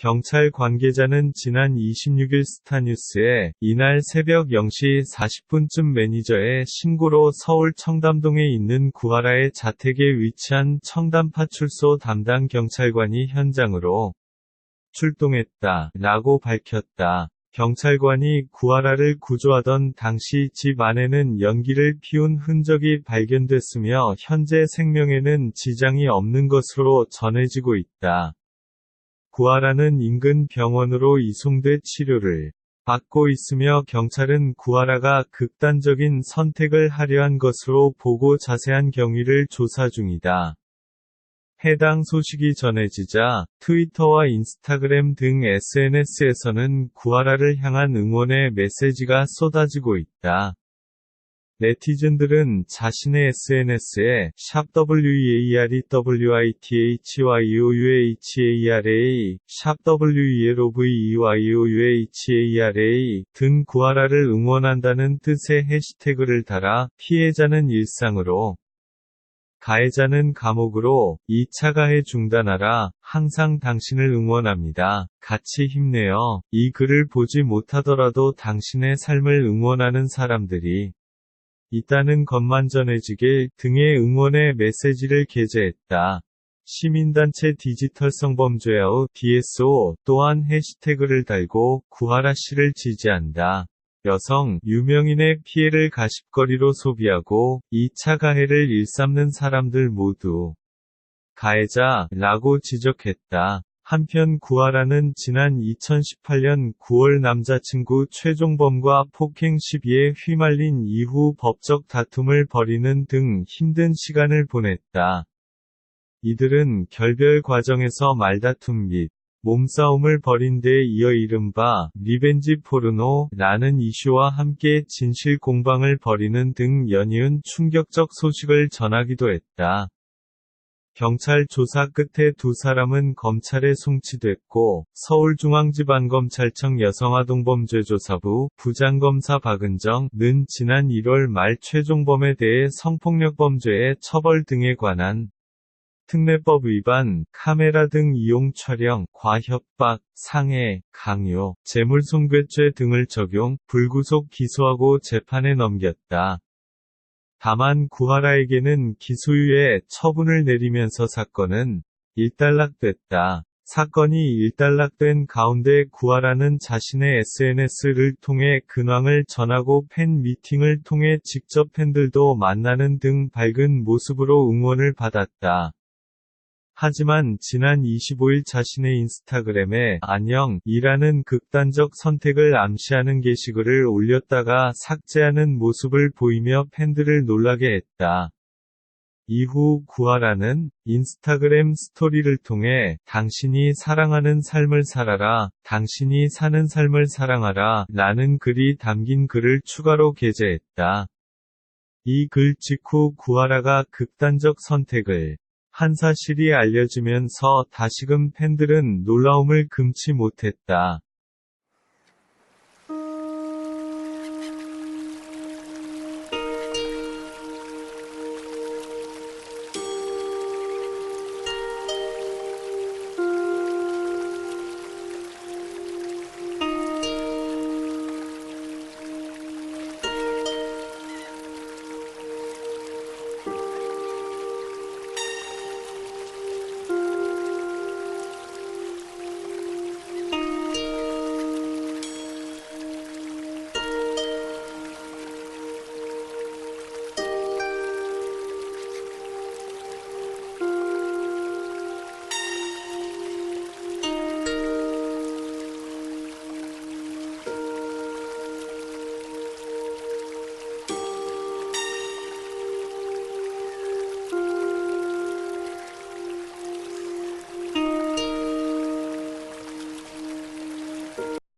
경찰 관계자는 지난 26일 스타뉴스에 이날 새벽 0시 40분쯤 매니저의 신고로 서울 청담동에 있는 구하라의 자택에 위치한 청담파출소 담당 경찰관이 현장으로 출동했다 라고 밝혔다. 경찰관이 구하라를 구조하던 당시 집 안에는 연기를 피운 흔적이 발견됐으며 현재 생명에는 지장이 없는 것으로 전해지고 있다. 구하라는 인근 병원으로 이송돼 치료를 받고 있으며 경찰은 구하라가 극단적인 선택을 하려 한 것으로 보고 자세한 경위를 조사 중이다. 해당 소식이 전해지자 트위터와 인스타그램 등 SNS에서는 구하라를 향한 응원의 메시지가 쏟아지고 있다. 네티즌들은 자신의 SNS에 샵WEAREWITHYOUHARA, 샵WELOVEYOUHARA 등 구하라를 응원한다는 뜻의 해시태그를 달아 피해자는 일상으로, 가해자는 감옥으로, 2차 가해 중단하라, 항상 당신을 응원합니다. 같이 힘내요. 이 글을 보지 못하더라도 당신의 삶을 응원하는 사람들이 있다는 것만 전해지길 등의 응원의 메시지를 게재했다. 시민단체 디지털 성범죄아웃 DSO 또한 해시태그를 달고 구하라 씨를 지지한다. 여성, 유명인의 피해를 가십거리로 소비하고 2차 가해를 일삼는 사람들 모두 가해자라고 지적했다. 한편 구하라는 지난 2018년 9월 남자친구 최종범과 폭행 시비에 휘말린 이후 법적 다툼을 벌이는 등 힘든 시간을 보냈다. 이들은 결별 과정에서 말다툼 및 몸싸움을 벌인 데 이어 이른바 리벤지 포르노라는 이슈와 함께 진실 공방을 벌이는 등 연이은 충격적 소식을 전하기도 했다. 경찰 조사 끝에 두 사람은 검찰에 송치됐고, 서울중앙지방검찰청 여성아동범죄조사부 부장검사 박은정은 지난 1월 말 최종범에 대해 성폭력범죄의 처벌 등에 관한 특례법 위반, 카메라 등 이용 촬영, 과협박, 상해, 강요, 재물손괴죄 등을 적용, 불구속 기소하고 재판에 넘겼다. 다만 구하라에게는 기소유예 처분을 내리면서 사건은 일단락됐다. 사건이 일단락된 가운데 구하라는 자신의 SNS를 통해 근황을 전하고 팬 미팅을 통해 직접 팬들도 만나는 등 밝은 모습으로 응원을 받았다. 하지만 지난 25일 자신의 인스타그램에 안녕이라는 극단적 선택을 암시하는 게시글을 올렸다가 삭제하는 모습을 보이며 팬들을 놀라게 했다. 이후 구하라는 인스타그램 스토리를 통해 당신이 사랑하는 삶을 살아라, 당신이 사는 삶을 사랑하라 라는 글이 담긴 글을 추가로 게재했다. 이 글 직후 구하라가 극단적 선택을 한 사실이 알려지면서 다시금 팬들은 놀라움을 금치 못했다.